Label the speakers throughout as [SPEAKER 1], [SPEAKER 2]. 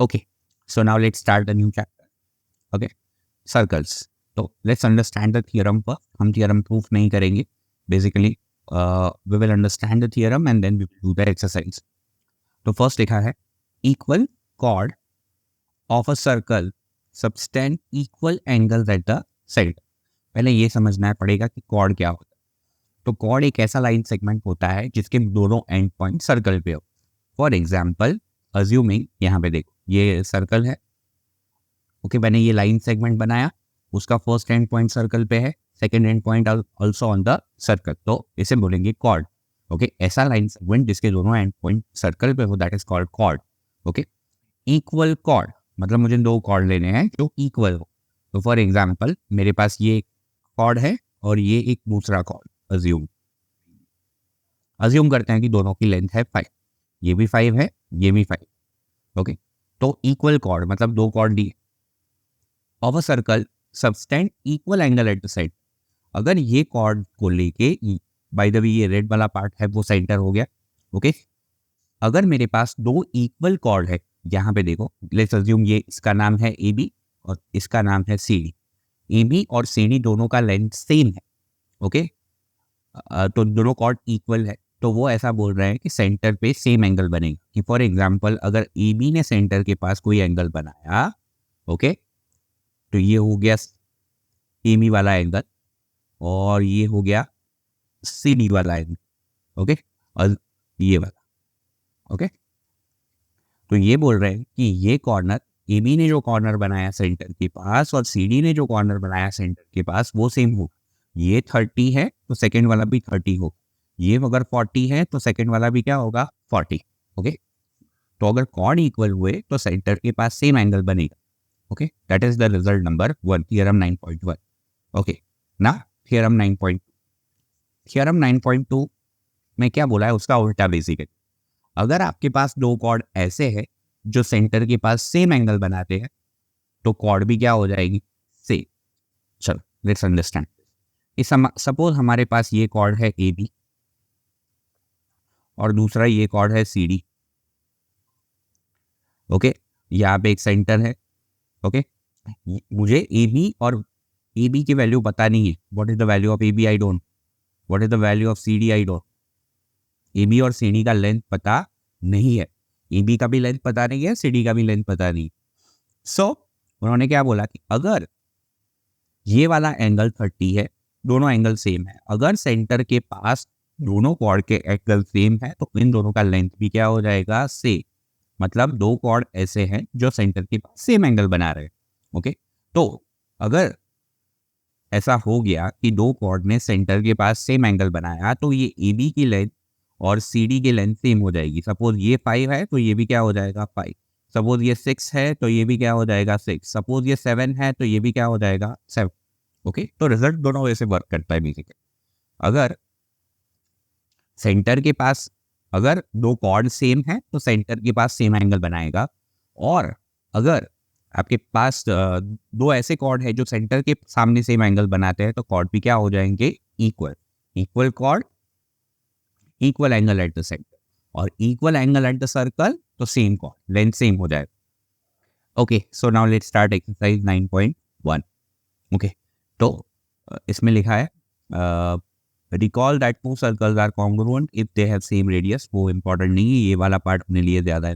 [SPEAKER 1] Okay, so now let's start the new chapter. Okay, circles. तो let's understand the theorem first. हम theorem proof नहीं करेंगे. Basically, we will understand the theorem and then we will do the exercise. तो first लिखा है equal chord of a circle subtend equal angles at the center. पहले ये समझना पड़ेगा कि chord क्या होता है. तो chord एक ऐसा लाइन सेगमेंट होता है जिसके दोनों एंड पॉइंट सर्कल पे हो. फॉर एग्जाम्पल, अज्यूमिंग यहाँ पे देखो ये सर्कल है. ओके, मैंने ये लाइन सेगमेंट बनाया, उसका फर्स्ट एंड पॉइंट सर्कल पे है, second end point also on the circle, तो इसे बोलेंगे कॉर्ड. ओके, ऐसा लाइन सेगमेंट जिसके दोनों एंड पॉइंट सर्कल पे हो, that is called chord. Okay, equal chord मतलब मुझे दो कॉर्ड लेने हैं जो इक्वल हो. तो फॉर एग्जाम्पल मेरे पास ये कॉर्ड है और ये एक दूसरा कॉर्ड. अज्यूम करते हैं कि दोनों की लेंथ है 5, ये भी 5 है, ये भी 5. ओके, तो इक्वल कॉर्ड मतलब दो कॉर्ड दिए of a circle subtend equal angle at the side. अगर ये कॉर्ड को लेके, बाय द वे ये रेड वाला पार्ट है वो सेंटर हो गया. ओके, अगर मेरे पास दो इक्वल कॉर्ड है, यहाँ पे देखो, लेट्स अज्यूम ये इसका नाम है ए बी और इसका नाम है सी डी. ए बी और सी डी दोनों का लेंथ सेम है. ओके, तो दोनों कॉर्ड इक्वल है, तो वो ऐसा बोल रहे हैं कि सेंटर पे सेम एंगल बनेगा. कि फॉर एग्जांपल अगर ए बी ने सेंटर के पास कोई एंगल बनाया, ओके, तो ये हो गया ए बी वाला एंगल और ये हो गया सी डी वाला एंगल. ओके, और ये वाला. ओके, तो ये बोल रहे हैं कि ये कॉर्नर, ए बी ने जो कॉर्नर बनाया सेंटर के पास और सी डी ने जो कॉर्नर बनाया सेंटर के पास, वो सेम हो. ये 30 है तो सेकेंड वाला भी 30 हो. ये अगर 40 है तो सेकंड वाला भी क्या होगा, 40. ओके, तो अगर कॉर्ड इक्वल हुए तो सेंटर के पास सेम एंगल बनेगा. Okay, that is the result number 1, theorem 9.1. Okay, ना थ्योरम 9.2. थ्योरम 9.2 में क्या बोला है उसका उल्टा. बेसिकली अगर आपके पास दो कॉर्ड ऐसे है जो सेंटर के पास सेम एंगल बनाते हैं, तो कॉर्ड भी क्या हो जाएगी, सेम. चलो लेट्स अंडरस्टैंड. सपोज हमारे पास ये कॉर्ड है ए बी और दूसरा ये कॉर्ड है सी डी. ओके, यहाँ पे एक सेंटर है. ओके, मुझे ए बी और ए बी की वैल्यू पता नहीं है. What is the value of A B, I don't. What is the value of C D, I don't. A B और सी डी का लेंथ पता नहीं है. ए बी का भी लेंथ पता नहीं है, सी डी का भी लेंथ पता नहीं. सो उन्होंने क्या बोला कि अगर ये वाला एंगल 30 है, दोनों एंगल सेम है, अगर सेंटर के पास दोनों कॉर्ड के एंगल सेम है, तो इन दोनों का लेंथ भी क्या हो जाएगा, सेम. मतलब दो कॉर्ड ऐसे हैं जो सेंटर के पास सेम एंगल बना रहे हैं. ओके, तो अगर ऐसा हो गया कि दो कॉर्ड ने सेंटर के पास सेम एंगल बनाया, तो ये ए बी की लेंथ और सी डी की लेंथ सेम हो जाएगी. सपोज ये 5 है तो ये भी क्या हो जाएगा, 5. सपोज ये 6 है तो ये भी क्या हो जाएगा, 6. सपोज ये 7 है तो ये भी क्या हो जाएगा, 7. ओके, तो रिजल्ट दोनों वैसे वर्क करता है बेसिकली. अगर सेंटर के पास, अगर दो कॉर्ड सेम है तो सेंटर के पास सेम एंगल बनाएगा. और अगर आपके पास दो ऐसे कॉर्ड है जो सेंटर के सामने सेम एंगल बनाते हैं, तो कॉर्ड भी क्या हो जाएंगे, equal. Equal chord, equal angle at the centre, और equal angle at the circle, तो सेम कॉर्ड, लेंथ सेम हो जाएगा. Okay, so now let's start exercise 9.1. Okay, तो इसमें लिखा है recall that two circles are congruent if they have same radius. वो important नहीं है, ये वाला पार्ट अपने लिए ज्यादा है.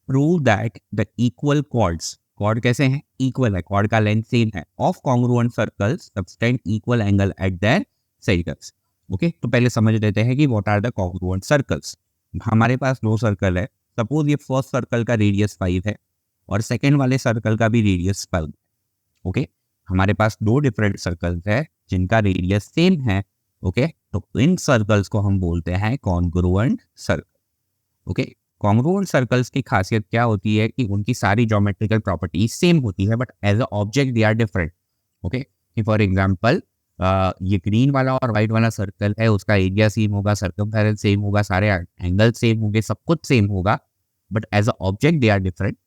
[SPEAKER 1] Prove that the equal chords, chord कैसे हैं, इक्वल है, कॉर्ड का लेंथ सेम है, of congruent circles subtend equal angle at their centres. Okay, तो पहले समझ लेते हैं कि what are the congruent circles. हमारे पास दो सर्कल है. सपोज ये फर्स्ट सर्कल का रेडियस 5 है और सेकेंड वाले सर्कल का भी रेडियस 5 है. ओके, हमारे पास दो डिफरेंट सर्कल्स है जिनका रेडियस सेम है. ओके, तो इन सर्कल्स को हम बोलते हैं congruent circle. Okay, congruent circles की खासियत क्या होती है कि उनकी सारी ज्योमेट्रिकल प्रॉपर्टीज सेम होती है, but as a object they are different. Okay, for example ये ग्रीन वाला और वाइट वाला सर्कल है, उसका एरिया सेम होगा, सर्कमफेरेंस सेम होगा, सारे एंगल सेम होंगे, सब कुछ सेम होगा, but as a object they are different.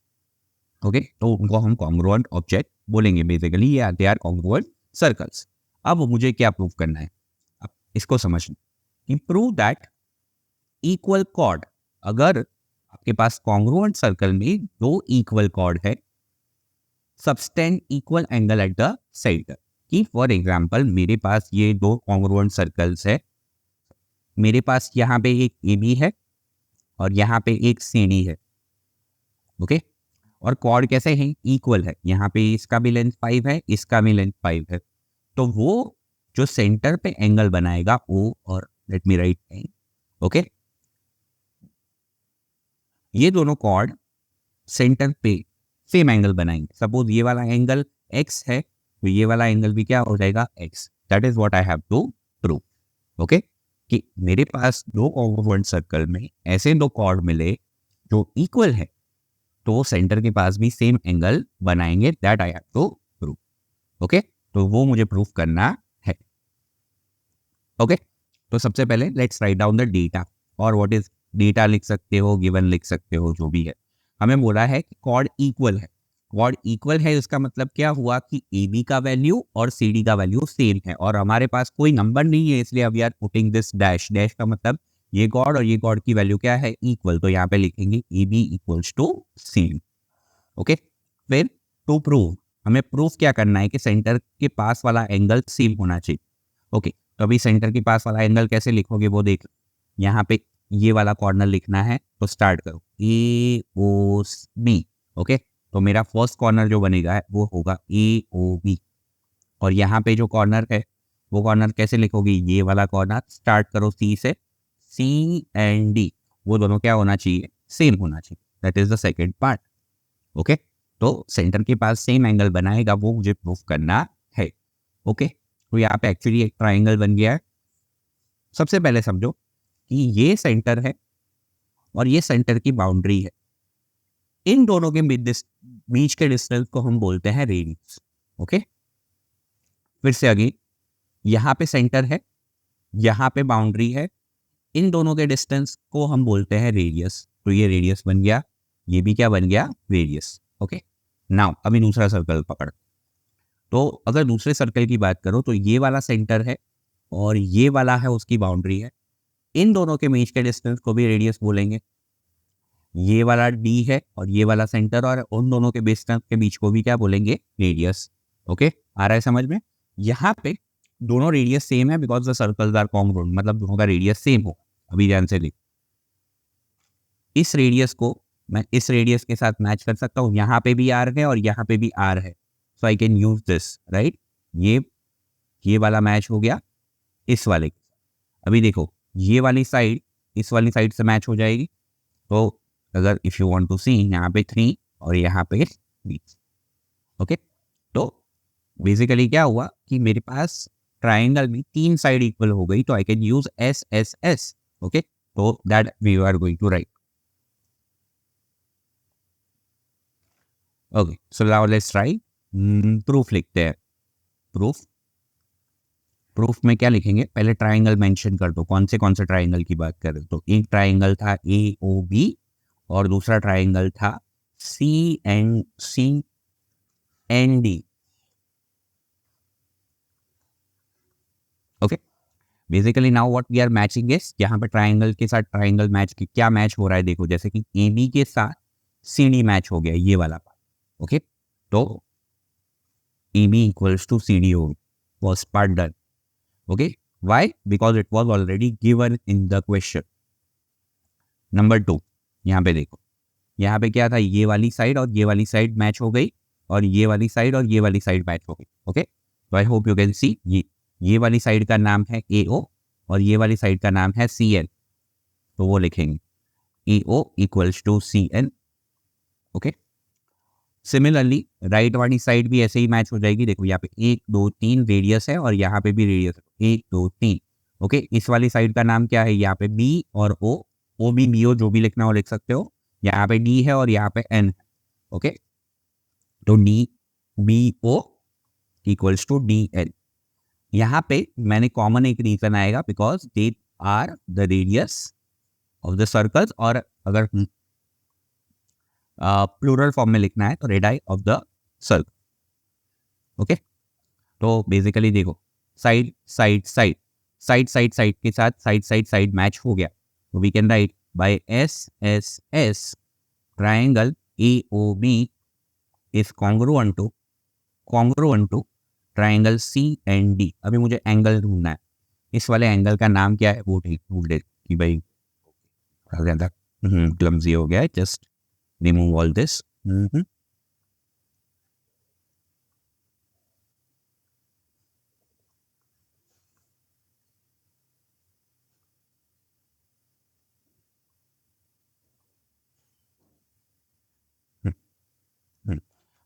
[SPEAKER 1] Okay, तो उनको हम कॉन्ग्रुएंट ऑब्जेक्ट बोलेंगे. बेसिकली ये दे आर कॉन्ग्रुएंट सर्कल्स. अब मुझे क्या प्रूव करना है, अब इसको समझना. प्रूव दैट इक्वल कॉर्ड, अगर आप आपके पास कॉन्ग्रुएंट सर्कल में दो इक्वल कॉर्ड है, subtend equal angle at the centre. कि फॉर एग्जांपल मेरे पास ये दो कॉन्ग्रुएंट सर्कल्स है, मेरे पास यहाँ पे एक AB है और यहाँ पे एक CD है, ओके। और कॉर्ड कैसे हैं? इक्वल है, यहाँ पे इसका भी लेंथ 5 है, इसका भी लेंथ 5 है। तो वो जो सेंटर पे एंगल बनाएगा O, और लेट मी राइट, ओके, ये दोनों कॉर्ड सेंटर पे सेम एंगल बनाएंगे। सपोज ये वाला एंगल x है, तो ये वाला एंगल भी क्या हो जाएगा? x। That is what I have to prove, okay. कि मेरे पास दो कॉन्ग्रुएंट सर्कल में ऐसे दो कॉर्ड मिले जो इक्वल है, तो सेंटर के पास भी सेम एंगल बनाएंगे। That I have to prove, okay. तो वो मुझे प्रूफ करना है, ओके। तो सबसे पहले let's write down the data, और व्हाट इज डेटा लिख सकते हो, गिवन लिख सकते हो, जो भी है। हमें बोला है कि कॉर्ड इक्वल है। कॉर्ड इक्वल है इसका मतलब क्या हुआ कि AB का वैल्यू और CD का वैल्यू सेम है, और हमारे पास कोई नंबर नहीं है, इसलिए we are putting this dash. Dash का मतलब ये कॉर्ड और ये कॉर्ड की वैल्यू क्या है? इक्वल। तो यहाँ पे लिखेंगे AB equals to CD, okay. फिर टू प्रूव, हमें प्रूफ क्या करना है कि सेंटर के पास वाला एंगल सेम होना चाहिए, ओके। तो अभी सेंटर के पास वाला एंगल कैसे लिखोगे वो देख। यहाँ पे ये वाला कॉर्नर लिखना है, तो स्टार्ट करो AOB, ओके। तो मेरा फर्स्ट कॉर्नर जो बनेगा वो होगा AOB, और यहाँ पे जो कॉर्नर है वो कॉर्नर कैसे लिखोगे? ये वाला कॉर्नर, स्टार्ट करो C से, C एंड D वो दोनों क्या होना चाहिए? सेम होना चाहिए। That is the second part, okay. तो सेंटर के पास सेम एंगल बनाएगा, वो मुझे प्रूफ करना है, ओके। तो यहाँ पे एक्चुअली एक ट्राइंगल बन गया है। सबसे पहले समझो कि ये सेंटर है और ये सेंटर की बाउंड्री है। इन दोनों के बीच के डिस्टेंस को हम बोलते हैं रेडियस, ओके। फिर से आगे, यहाँ पे सेंटर है, यहाँ पे बाउंड्री है, इन दोनों के डिस्टेंस को हम बोलते हैं रेडियस। तो ये रेडियस बन गया, ये भी क्या बन गया? Radius, okay. नाउ अभी दूसरा सर्कल पकड़। तो अगर दूसरे सर्कल की बात करो तो ये वाला सेंटर है और ये वाला है उसकी बाउंड्री है। इन दोनों के बीच के डिस्टेंस को भी रेडियस बोलेंगे। ये वाला D है और ये वाला सेंटर, और उन दोनों के डिस्टेंस के बीच को भी क्या बोलेंगे? Radius, okay. आ रहा है समझ में? यहाँ पे दोनों रेडियस सेम है because the circles are congruent, मतलब दोनों का रेडियस सेम हो। अभी ध्यान से देख, इस रेडियस को मैं इस रेडियस के साथ मैच कर सकता हूँ। यहाँ पे भी R है और यहाँ पे भी R है, so I can use this, right. ये वाला मैच हो गया इस वाले के साथ। अभी देखो, ये वाली साइड इस वाली साइड से मैच हो जाएगी। तो अगर इफ यू वांट टू सी, यहाँ पे 3 और यहाँ पे 3, ओके। तो बेसिकली क्या हुआ कि मेरे पास ट्राइंगल में 3 साइड इक्वल हो गई, तो I can use SSS, okay. तो that we are going to write, okay. So now let's try proof लिखते हैं। प्रूफ में क्या लिखेंगे? पहले ट्राइंगल मेंशन कर दो, कौन से ट्राइंगल की बात कर रहे हो। तो एक ट्राइंगल था AOB और दूसरा ट्राइंगल था CND, okay. Basically now what we are matching is, यहाँ पे ट्राइंगल के साथ ट्राइंगल मैच क्या मैच हो रहा है देखो, जैसे कि AB के साथ CD मैच हो गया, ये वाला पार्ट, ओके। तो AB इक्वल्स टू CD हो गया, first part done, okay. Why? Because it was already given in the question. Number 2, यहाँ पे देखो, यहाँ पे क्या था? ये वाली साइड और ये वाली साइड मैच हो गई, और ये वाली साइड और ये वाली साइड मैच हो गई, ओके। तो I hope you can see, ये वाली साइड का नाम है AO और ये वाली साइड का नाम है CN, तो वो लिखेंगे AO equals to CN, okay. Similarly right वाली साइड भी ऐसे ही मैच हो जाएगी। देखो यहाँ पे 1 2 3 रेडियस है और यहाँ पे भी रेडियस है 1 2 3, ओके। इस वाली साइड का नाम क्या है? यहाँ पे B और OB BO जो भी लिखना हो लिख सकते हो। यहाँ पे D है और यहाँ पे N है, ओके। तो DBO इक्वल्स टू DN। यहाँ पे मैंने कॉमन एक रीजन आएगा because they are the radius of the circles, और अगर प्लूरल फॉर्म में लिखना है तो radii of the circle, okay. तो बेसिकली देखो, साइड के साथ साइड मैच हो गया, तो we can write by SSS triangle AOB is congruent to triangle CND। अभी मुझे एंगल ढूंढना है, इस वाले एंगल का नाम क्या है वो ठीक ढूंढ ले कि भाई ज़्यादा क्लमजी हो गया है। Just remove all this.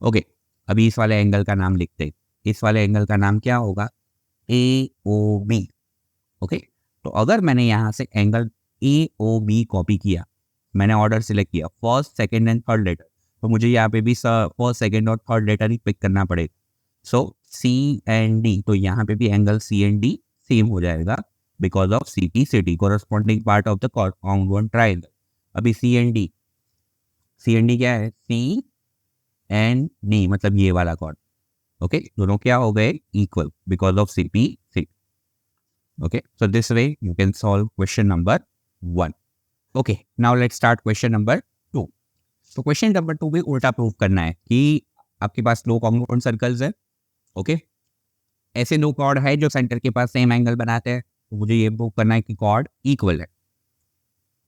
[SPEAKER 1] Okay, अभी इस वाले एंगल का नाम लिखते हैं। इस वाले एंगल का नाम क्या होगा? AOB। ओके, तो अगर मैंने यहाँ से एंगल AOB कॉपी किया, मैंने ऑर्डर सिलेक्ट किया first second and third letter, तो मुझे यहाँ पे भी फर्स्ट सेकंड और थर्ड लेटर ही पिक करना पड़ेगा। सो CND, तो यहाँ पे भी एंगल CND सेम हो जाएगा because of CPCD, corresponding part of the congruent triangle. अभी CND क्या है? CND मतलब ये वाला कॉर्ड। ओके, दोनों क्या हो गए? Equal because of CPCD। Okay, so this way you can solve question number 1. Okay, now let's start question number 2. तो क्वेश्चन नंबर 2 भी उल्टा प्रूव करना है कि आपके पास दो कॉन्ग्रुएंट सर्कल्स है। ओके, ऐसे दो कॉर्ड है जो सेंटर के पास सेम एंगल बनाते हैं, तो मुझे ये प्रूव करना है कि कॉर्ड इक्वल है।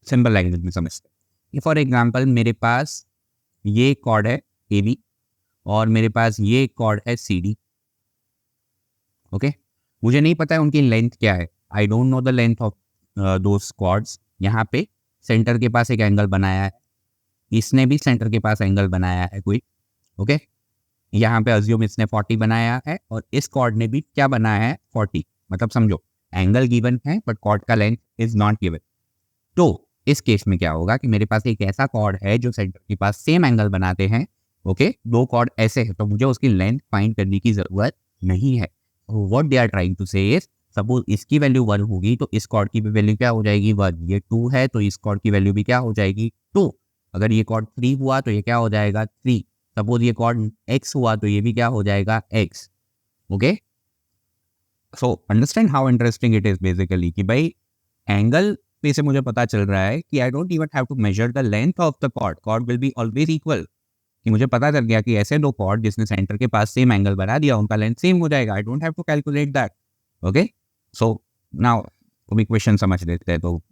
[SPEAKER 1] सिंपल लैंग्वेज में समझते हैं। फॉर एग्जांपल मेरे पास ये कॉर्ड है AB और मेरे पास ये कॉर्ड है CD। ओके, मुझे नहीं पता है उनकी लेंथ क्या है। I don't know the length of those chords. यहाँ पे सेंटर के पास एक एंगल बनाया है, इसने भी सेंटर के पास एंगल बनाया है कोई। ओके, यहाँ पे अज्यूम इसने 40 बनाया है और इस कॉर्ड ने भी क्या बनाया है? 40। मतलब समझो एंगल गिवन है बट कॉर्ड का लेंथ इज नॉट गिवन। तो इस केस में क्या होगा कि मेरे पास एक ऐसा कॉर्ड है जो सेंटर के पास सेम एंगल बनाते हैं। ओके, दो कॉर्ड ऐसे हैं, तो मुझे उसकी लेंथ फाइंड करने की जरूरत नहीं है। What they are trying to say is, suppose इसकी वैल्यू 1 होगी तो इस कॉर्ड की भी वैल्यू क्या हो जाएगी? 1। ये 2 है तो इस कॉर्ड की वैल्यू भी क्या हो जाएगी? 2। अगर ये कॉर्ड 3 हुआ तो ये क्या हो जाएगा? 3। सपोज ये कॉर्ड x हुआ तो ये भी क्या हो जाएगा? x। Okay, so understand how interesting it is basically कि भाई एंगल पे से मुझे पता चल रहा है कि I don't even have to measure the length of the chord will be always equal. कि मुझे पता चल गया कि ऐसे दो कॉर्ड जिसने सेंटर के पास सेम एंगल बना दिया उनका लेंथ सेम हो जाएगा। I don't have to calculate that. Okay, so now अभी क्वेश्चन समझ लेते हैं। तो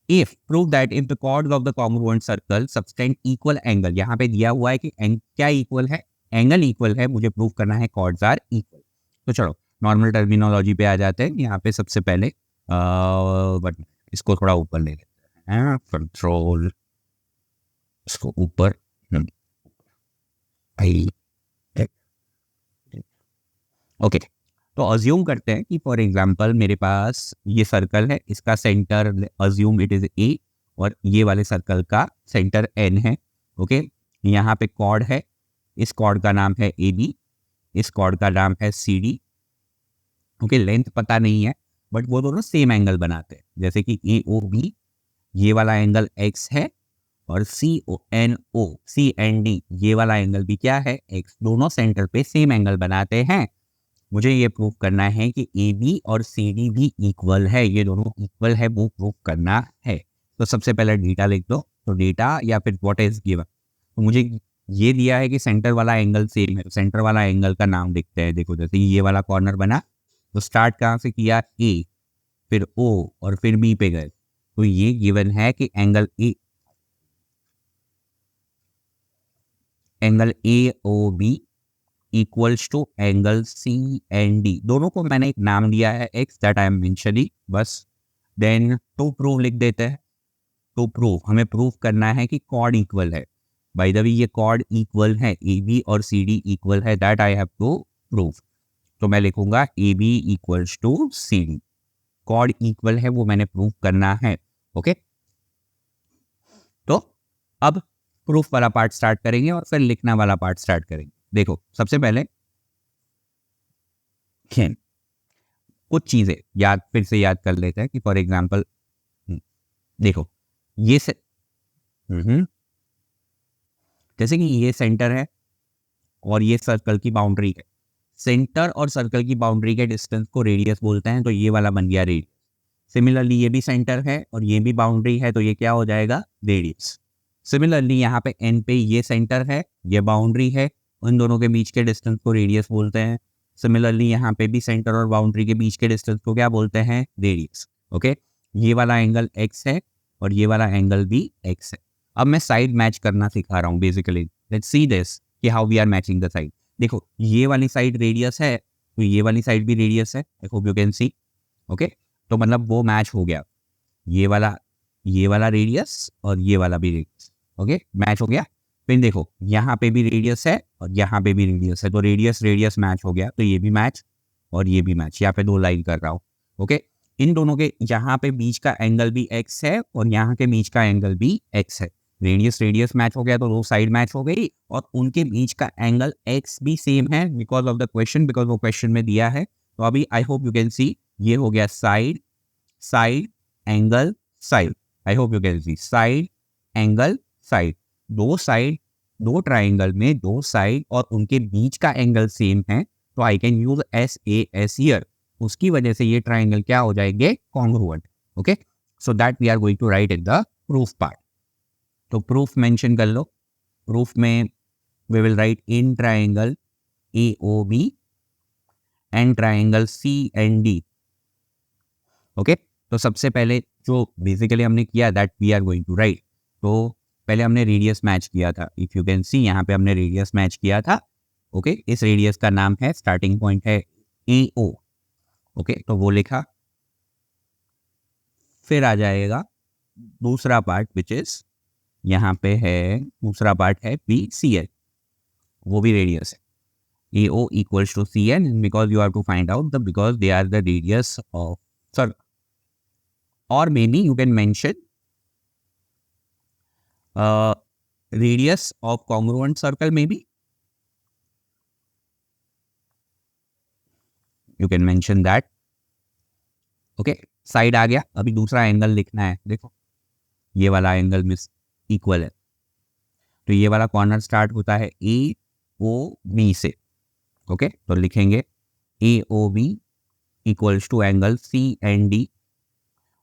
[SPEAKER 1] if prove that if the chords of the congruent circle subtend equal angle, यहाँ पे दिया हुआ है कि क्या इक्वल है? एंगल इक्वल है, मुझे प्रूव करना है कॉर्ड्स आर इक्वल। तो चलो नॉर्मल टर्मिनोलॉजी पे आ जाते हैं। यहाँ पे सबसे पहले बट इसको थोड़ा ऊपर ले लेते हैं, कंट्रोल इसको ऊपर ओके, तो अज्यूम करते हैं कि फॉर एग्जांपल मेरे पास ये सर्कल है, इसका centre assume it is A और ये वाले सर्कल का सेंटर N है। ओके, यहाँ पे कॉर्ड है, इस कॉर्ड का नाम है AB, इस कॉर्ड का नाम है CD। ओके, लेंथ पता नहीं है बट वो दोनों सेम एंगल बनाते हैं। जैसे कि AOB ये वाला एंगल X है और CND ये वाला एंगल भी क्या है? X। दोनों सेंटर पे सेम एंगल बनाते हैं। मुझे ये प्रूव करना है कि AB और CD भी इक्वल है, ये दोनों इक्वल है, वो प्रूव करना है। तो सबसे पहले डेटा लिख दो। तो डेटा या फिर व्हाट इज गिवन, तो मुझे ये दिया है कि सेंटर वाला एंगल सेम है, तो सेंटर वाला एंगल का नाम लिखते हैं। देखो जैसे ये वाला कॉर्नर बना तो स्टार्ट कहाँ से किया? A, फिर O और फिर B पे गए। तो ये गिवन है कि angle AOB equals to angle CND। दोनों को मैंने एक नाम दिया है X, that I am mentioning बस। देन टू प्रूव लिख देते हैं। टू प्रूव हमें प्रूव करना है कि कॉर्ड इक्वल है। बाय द वे ये कॉर्ड इक्वल है, AB और CD इक्वल है, that I have to prove. तो मैं लिखूंगा AB equals to CD। Chord equal है वो मैंने प्रूव करना है। ओके, तो अब प्रूफ वाला पार्ट स्टार्ट करेंगे और फिर लिखना वाला पार्ट स्टार्ट करेंगे। देखो सबसे पहले कुछ चीजें फिर से याद कर लेते हैं कि फॉर एग्जांपल देखो ये जैसे कि ये सेंटर है और ये सर्कल की बाउंड्री है। सेंटर और सर्कल की बाउंड्री के डिस्टेंस को रेडियस बोलते हैं, तो ये वाला बन गया रेडियस। सिमिलरली ये भी सेंटर है और ये भी बाउंड्री है, तो ये क्या हो जाएगा? रेडियस। सिमिलरली यहाँ पे एन पे ये सेंटर है, ये बाउंड्री है, उन दोनों के बीच के डिस्टेंस को रेडियस बोलते हैं। सिमिलरली यहाँ पे भी सेंटर और बाउंड्री के बीच के डिस्टेंस को क्या बोलते हैं? रेडियस। ओके, ये वाला एंगल x है और ये वाला एंगल भी x है। अब मैं साइड मैच करना सिखा रहा हूँ बेसिकली। लेट्स सी दिस कि how we are matching the side. देखो ये वाली साइड रेडियस है तो ये वाली साइड भी रेडियस है। I hope you can see. Okay, तो मतलब वो मैच हो गया, ये वाला रेडियस और ये वाला भी रेडियस। ओके, मैच हो गया। फिर देखो यहाँ पे भी रेडियस है और यहाँ पे भी रेडियस है, तो रेडियस रेडियस मैच हो गया, तो ये भी मैच और ये भी मैच। यहाँ पे दो लाइन कर रहा हूँ। ओके, इन दोनों के यहाँ पे बीच का एंगल भी x है और यहाँ के बीच का एंगल भी x है। रेडियस रेडियस मैच हो गया तो दो साइड मैच हो गई और उनके बीच का एंगल x भी सेम है because of the question, because वो क्वेश्चन में दिया है। तो अभी I hope you can see, ये हो गया side side angle side. I hope you can see side angle side. दो साइड, दो ट्राइंगल में दो साइड और उनके बीच का एंगल सेम है, तो I can use SAS here. उसकी वजह से ये ट्राइंगल क्या हो जाएंगे? Congruent. Okay, so that we are going to write in the proof part. तो प्रूफ मेंशन कर लो। प्रूफ में we will write in triangle AOB and triangle CND। Okay, तो सबसे पहले जो बेसिकली हमने किया that we are going to write. तो पहले हमने रेडियस मैच किया था। इफ यू कैन सी यहाँ पे हमने रेडियस मैच किया था। ओके, इस रेडियस का नाम है, स्टार्टिंग पॉइंट है AO। ओके, तो वो लिखा। फिर आ जाएगा दूसरा पार्ट विच इज यहाँ पे है, दूसरा पार्ट है BCL, वो भी रेडियस है। AO equals to CN because you have to find out the, because they are the radius of circle. और maybe you can mention radius of congruent circle, maybe you can mention that. Okay, side आ गया। अभी दूसरा angle लिखना है। देखो ये वाला एंगल मिस इक्वल है, तो ये वाला कॉर्नर स्टार्ट होता है AOB से। ओके, तो लिखेंगे AOB equals to angle CND,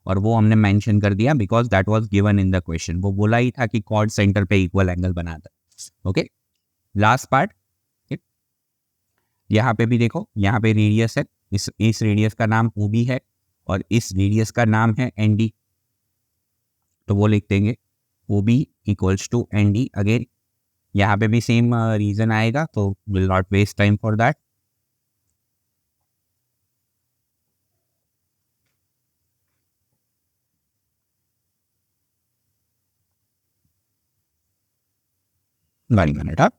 [SPEAKER 1] और वो हमने मेंशन कर दिया because that was given in the question. वो बोला ही था कि कॉर्ड सेंटर पे इक्वल एंगल बनाता है। ओके, लास्ट पार्ट, यहाँ पे भी देखो, यहाँ पे रेडियस है, इस रेडियस का नाम OB है और इस रेडियस का नाम है ND, तो वो लिख देंगे OB equals to ND। Again यहाँ पे भी सेम रीजन आएगा, तो will not waste time for that. One minute, huh?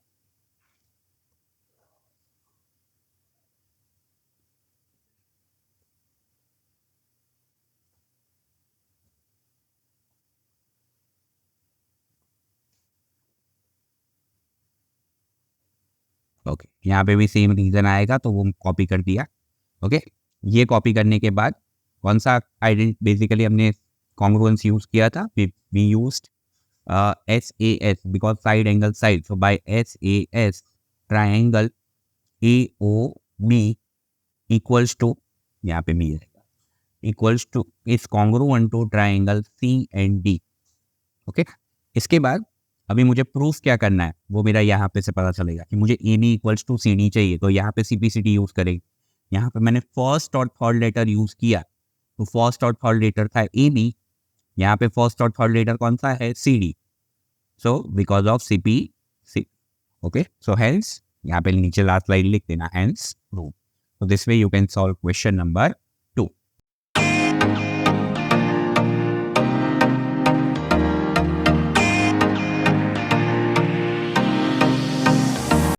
[SPEAKER 1] Okay, यहाँ पे भी सेम रीजन आएगा, तो वो कॉपी कर दिया। ओके, ये कॉपी करने के बाद कौन सा बेसिकली हमने कॉन्ग्रुएंस यूज किया था? We used SAS because side angle side. So by SAS, triangle AOB equals to, यहाँ पे भी equals to is congruent to triangle CND. Okay, इसके बाद अभी मुझे प्रूफ क्या करना है वो मेरा यहाँ पे से पता चलेगा कि मुझे AB इक्वल्स टू CD चाहिए, तो यहाँ पे CPCD यूज करेंगे। यहाँ पे मैंने फर्स्ट और थर्ड लेटर यूज किया, तो फर्स्ट और थर्ड लेटर था AB, यहाँ पे फर्स्ट और थर्ड लेटर कौन सा है? CD। So because of CPC। Okay, so hence यहाँ पे नीचे लास्ट लाइन लिख देना, hence prove. So this way you can solve question number